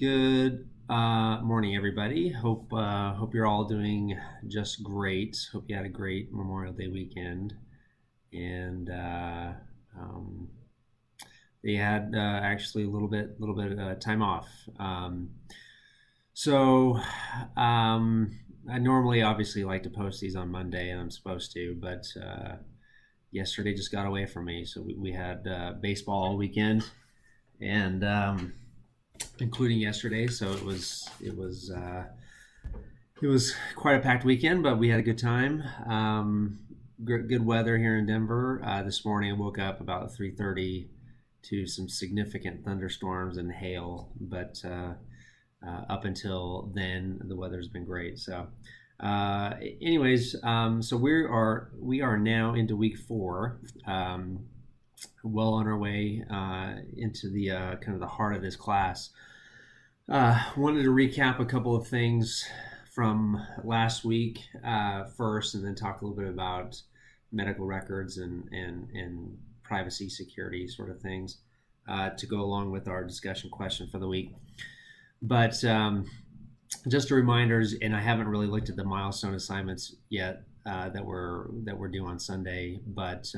Good morning, everybody. Hope you're all doing just great. Hope you had a great Memorial Day weekend, and um, they had actually a little bit time off. So I normally obviously like to post these on Monday, and I'm supposed to, but yesterday just got away from me. So we had baseball all weekend, and including yesterday. So it was quite a packed weekend, but we had a good time. Good weather here in Denver. This morning I woke up about 3:30 to some significant thunderstorms and hail, but up until then the weather's been great. So anyways, so we are now into week 4. Well on our way into the kind of the heart of this class. Wanted to recap a couple of things from last week first, and then talk a little bit about medical records and privacy security sort of things to go along with our discussion question for the week. But just a reminders, and I haven't really looked at the milestone assignments yet that we're due on Sunday, but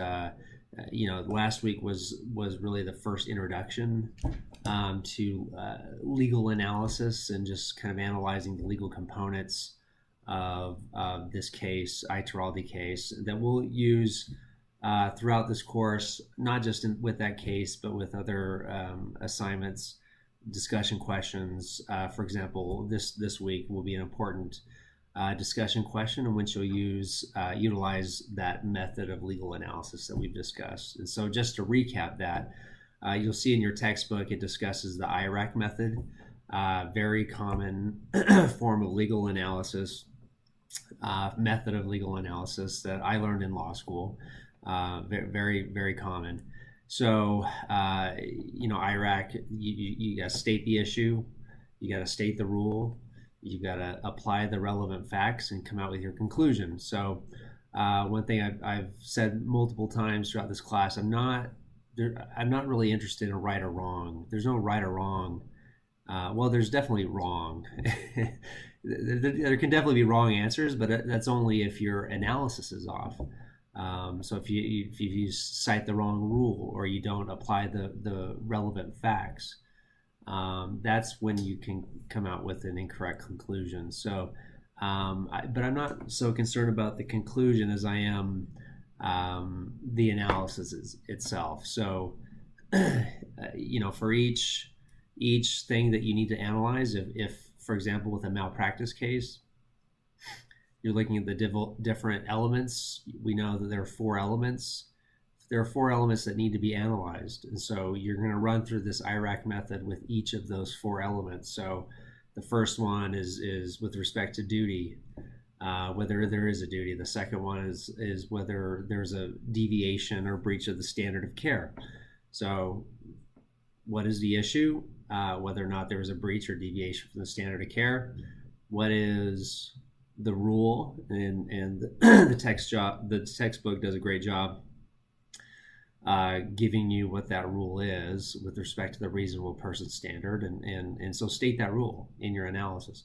last week was really the first introduction to legal analysis and just kind of analyzing the legal components of this case, Ituralde case, that we'll use throughout this course, not just with that case, but with other assignments, discussion questions. For example, this week will be an important discussion question in which you'll utilize that method of legal analysis that we've discussed. And so just to recap that, you'll see in your textbook it discusses the IRAC method, very common form of legal analysis, method of legal analysis that I learned in law school, very, very common. So, IRAC, you got to state the issue, you got to state the rule, you got to apply the relevant facts and come out with your conclusion. So one thing I've said multiple times throughout this class, I'm not really interested in right or wrong. There's no right or wrong. Well, there's definitely wrong. There can definitely be wrong answers, but that's only if your analysis is off. So if you cite the wrong rule or you don't apply the relevant facts, that's when you can come out with an incorrect conclusion. So, but I'm not so concerned about the conclusion as I am the analysis itself. So, for each thing that you need to analyze, if for example, with a malpractice case, you're looking at the different elements. We know that there are 4 elements. There are 4 elements that need to be analyzed. And so you're going to run through this IRAC method with each of those 4 elements. So the first one is with respect to duty, whether there is a duty. The second one is whether there's a deviation or breach of the standard of care. So what is the issue? Whether or not there was a breach or deviation from the standard of care. What is the rule? And the textbook does a great job giving you what that rule is with respect to the reasonable person standard, and so state that rule in your analysis.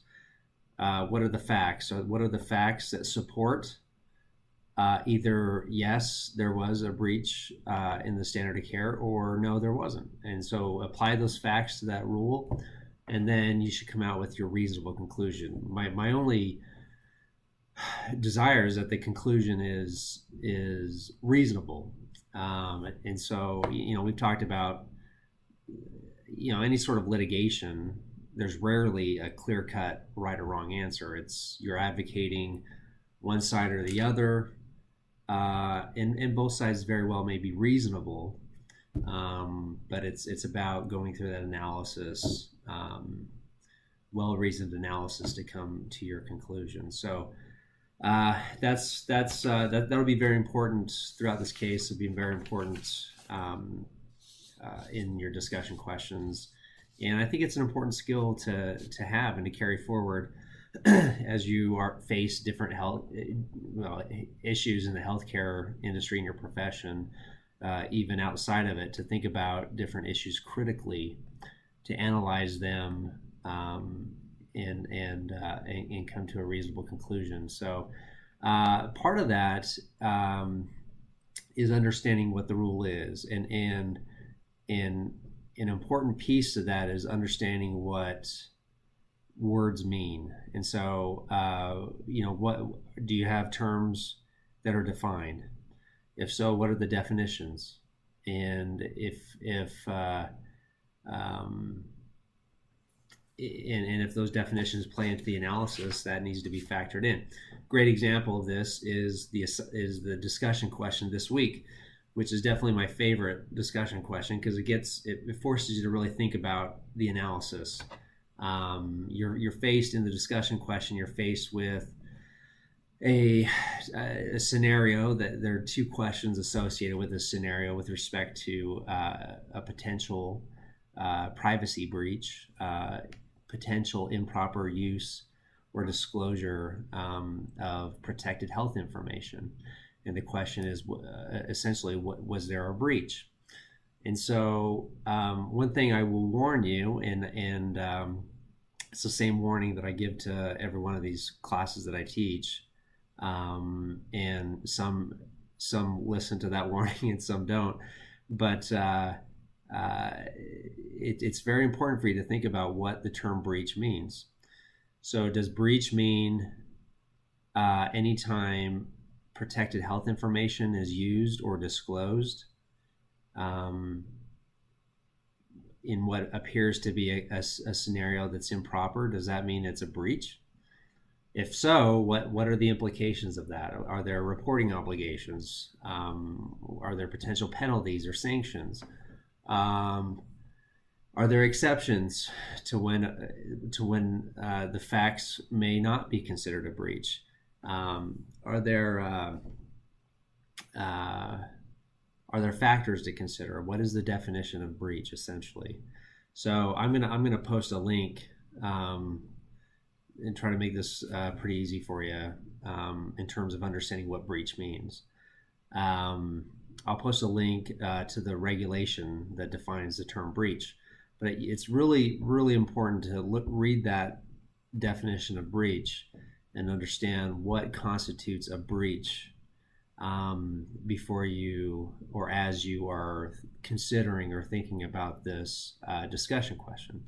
What are the facts? So what are the facts that support either yes, there was a breach in the standard of care, or no, there wasn't? And so apply those facts to that rule, and then you should come out with your reasonable conclusion. My only desire is that the conclusion is reasonable. And so, we've talked about, any sort of litigation, there's rarely a clear-cut right or wrong answer. It's you're advocating one side or the other, and both sides very well may be reasonable, but it's about going through that analysis, well-reasoned analysis to come to your conclusion. So that'll be very important throughout this case. It'll be very important in your discussion questions, and I think it's an important skill to have and to carry forward as you face different health issues in the healthcare industry in your profession, even outside of it, to think about different issues critically, to analyze them and come to a reasonable conclusion. So part of that is understanding what the rule is, and an important piece of that is understanding what words mean. And so, what do you have terms that are defined? If so, what are the definitions? And if those definitions play into the analysis, that needs to be factored in. Great example of this is the discussion question this week, which is definitely my favorite discussion question because it forces you to really think about the analysis. You're faced in the discussion question. You're faced with a scenario that there are two questions associated with this scenario with respect to a potential privacy breach, potential improper use or disclosure of protected health information. And the question is essentially, was there a breach? And so one thing I will warn you, and it's the same warning that I give to every one of these classes that I teach, and some listen to that warning and some don't. But it's very important for you to think about what the term breach means. So does breach mean anytime protected health information is used or disclosed in what appears to be a scenario that's improper? Does that mean it's a breach? If so, what are the implications of that? Are there reporting obligations? Are there potential penalties or sanctions? Are there exceptions to when the facts may not be considered a breach? Are there factors to consider? What is the definition of breach, essentially? So I'm gonna post a link and try to make this pretty easy for you in terms of understanding what breach means. I'll post a link to the regulation that defines the term breach, but it's really, really important to read that definition of breach and understand what constitutes a breach before you or as you are considering or thinking about this discussion question.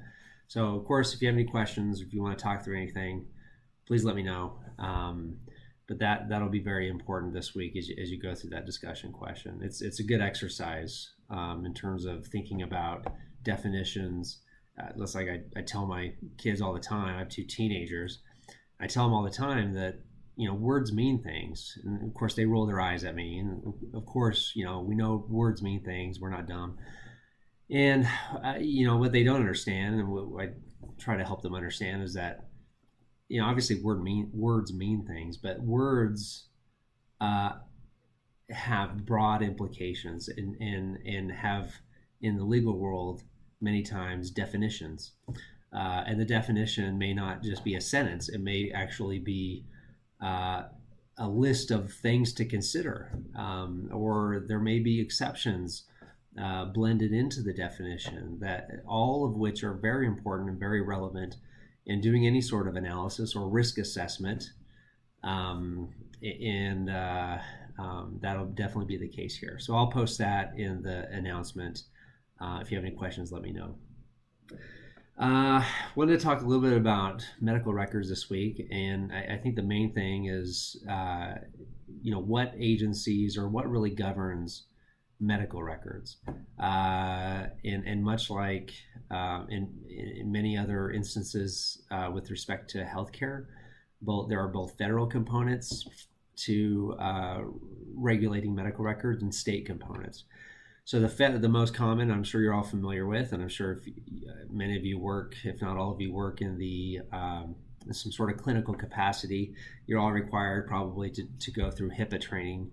So, of course, if you have any questions, if you want to talk through anything, please let me know. But that'll be very important this week as you go through that discussion question. It's a good exercise in terms of thinking about definitions. Just like I tell my kids all the time. I have two teenagers. I tell them all the time that words mean things, and of course they roll their eyes at me. And of course, we know words mean things. We're not dumb. And what they don't understand, and what I try to help them understand, is that obviously words mean things, but words have broad implications and have in the legal world many times definitions. And the definition may not just be a sentence; it may actually be a list of things to consider, or there may be exceptions blended into the definition, that all of which are very important and very relevant in doing any sort of analysis or risk assessment, and that'll definitely be the case here. So I'll post that in the announcement. If you have any questions, let me know. Wanted to talk a little bit about medical records this week, and I think the main thing is, what agencies or what really governs medical records, and much like in many other instances with respect to healthcare, there are both federal components to regulating medical records and state components. So the most common, I'm sure you're all familiar with, and I'm sure if many of you work, if not all of you work in the some sort of clinical capacity, you're all required probably to go through HIPAA training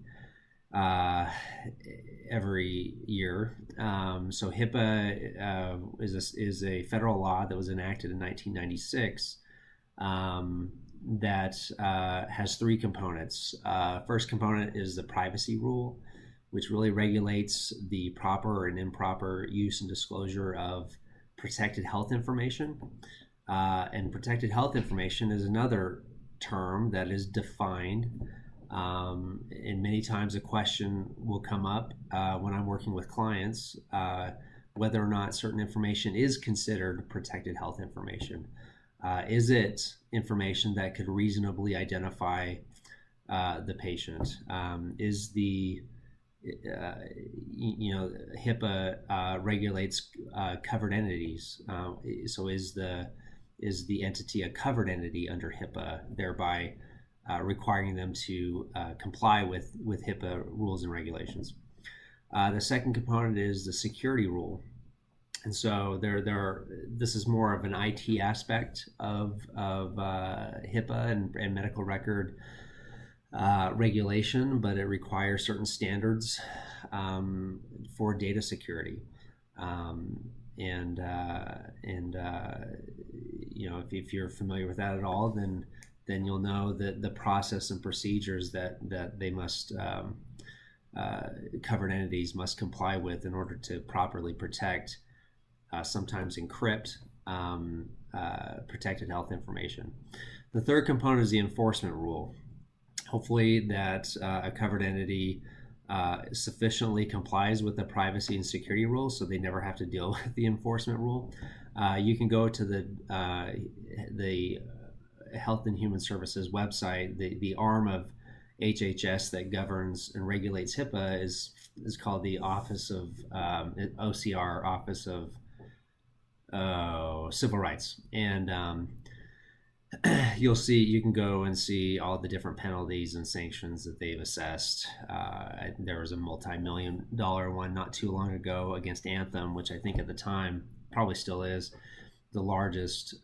every year. So HIPAA is a federal law that was enacted in 1996 that has three components. First component is the privacy rule, which really regulates the proper and improper use and disclosure of protected health information. And protected health information is another term that is defined. And many times a question will come up when I'm working with clients whether or not certain information is considered protected health information. Is it information that could reasonably identify the patient? Is the HIPAA regulates covered entities. So is the entity a covered entity under HIPAA, thereby requiring them to comply with HIPAA rules and regulations? The second component is the security rule. And so this is more of an IT aspect of HIPAA and medical record regulation, but it requires certain standards for data security. If you're familiar with that at all, then you'll know that the process and procedures that they must covered entities must comply with in order to properly protect, sometimes encrypt, protected health information. The third component is the enforcement rule. Hopefully that a covered entity sufficiently complies with the privacy and security rules so they never have to deal with the enforcement rule. You can go to the Health and Human Services website. The arm of HHS that governs and regulates HIPAA is called the Office of OCR, Office of Civil Rights, and you can go and see all the different penalties and sanctions that they've assessed. There was a multi-million-dollar one not too long ago against Anthem, which I think at the time probably still is the largest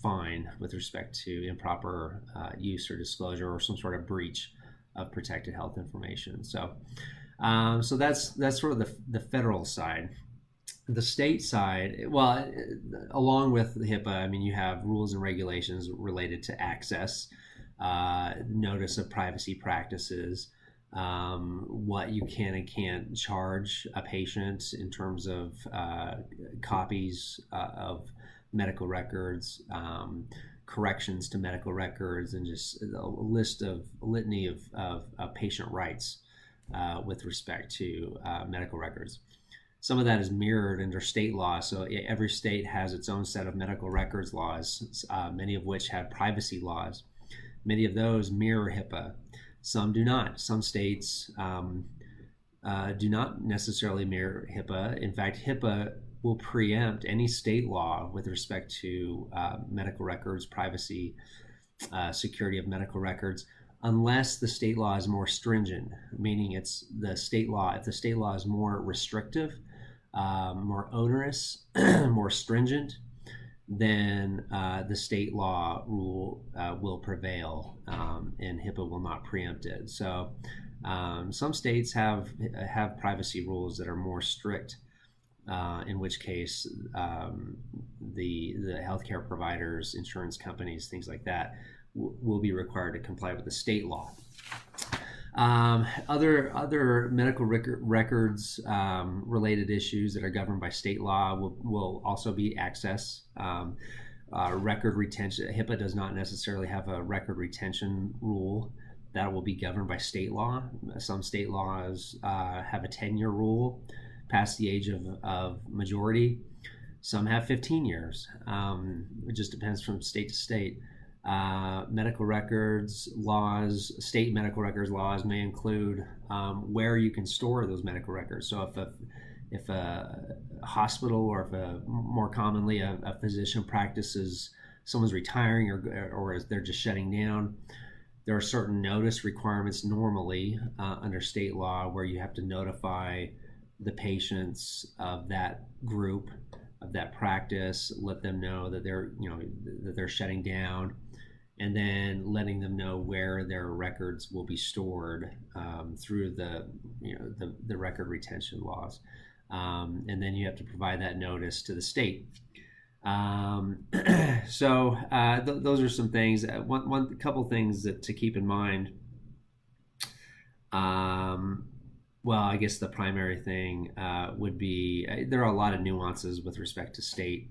fine with respect to improper use or disclosure or some sort of breach of protected health information. So that's sort of the federal side. The state side, well, along with the HIPAA, I mean, you have rules and regulations related to access, notice of privacy practices, what you can and can't charge a patient in terms of copies of medical records, corrections to medical records, and just a litany of patient rights with respect to medical records. Some of that is mirrored under state law. So every state has its own set of medical records laws, many of which have privacy laws. Many of those mirror HIPAA. Some do not. Some states do not necessarily mirror HIPAA. In fact, HIPAA will preempt any state law with respect to medical records, privacy, security of medical records, unless the state law is more stringent, meaning it's the state law. If the state law is more restrictive, more onerous, more stringent, then the state law rule will prevail, and HIPAA will not preempt it. So some states have privacy rules that are more strict, in which case the healthcare providers, insurance companies, things like that will be required to comply with the state law. Other medical records related issues that are governed by state law will also be access. Record retention. HIPAA does not necessarily have a record retention rule. That will be governed by state law. Some state laws have a 10-year rule past the age of majority. Some have 15 years. It just depends from state to state. Medical records laws, state medical records laws may include where you can store those medical records. So if a hospital, or if more commonly a physician practices, someone's retiring or they're just shutting down, there are certain notice requirements normally under state law where you have to notify the patients of that group, of that practice, let them know that they're shutting down, and then letting them know where their records will be stored through the record retention laws, and then you have to provide that notice to the state. So those are some things. One couple things to keep in mind. Well, I guess the primary thing would be there are a lot of nuances with respect to state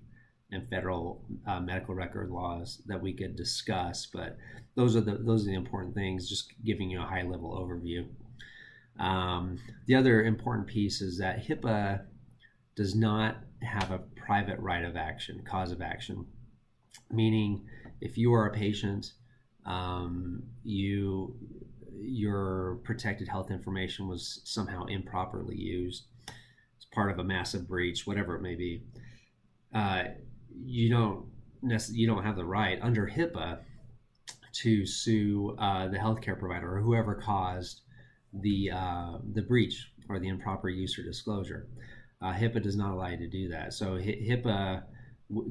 and federal medical record laws that we could discuss, but those are the important things. Just giving you a high level overview. The other important piece is that HIPAA does not have a private right of action, cause of action, meaning if you are a patient, your protected health information was somehow improperly used as part of a massive breach, whatever it may be, uh, you don't have the right under HIPAA to sue the healthcare provider or whoever caused the breach or the improper use or disclosure. HIPAA does not allow you to do that. So HIPAA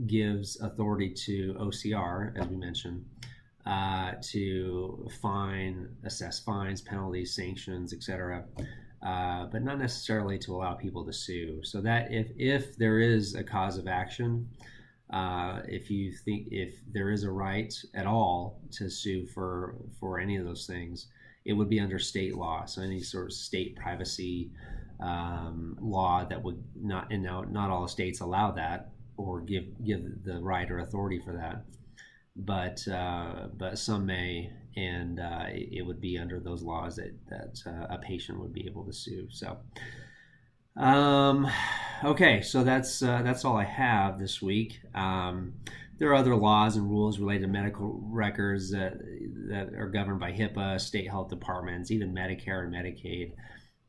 gives authority to OCR, as we mentioned, to assess fines, penalties, sanctions, etc., but not necessarily to allow people to sue. So that if there is a cause of action, if there is a right at all to sue for any of those things, it would be under state law. So any sort of state privacy law that would not, and now not all states allow that or give the right or authority for that, but some may, and it would be under those laws that a patient would be able to sue. So okay, so that's all I have this week. There are other laws and rules related to medical records that are governed by HIPAA, state health departments, even Medicare and Medicaid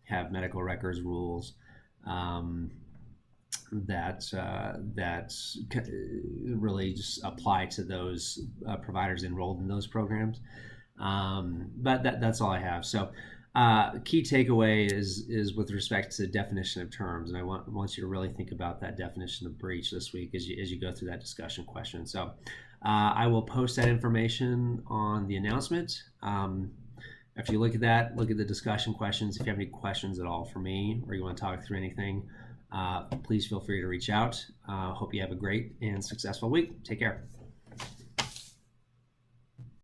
have medical records rules that really just apply to those providers enrolled in those programs. But that's all I have. So key takeaway is with respect to definition of terms, and I want you to really think about that definition of breach this week as you go through that discussion question. So I will post that information on the announcement. After you look at that, look at the discussion questions. If you have any questions at all for me or you want to talk through anything, please feel free to reach out. Hope you have a great and successful week. Take care.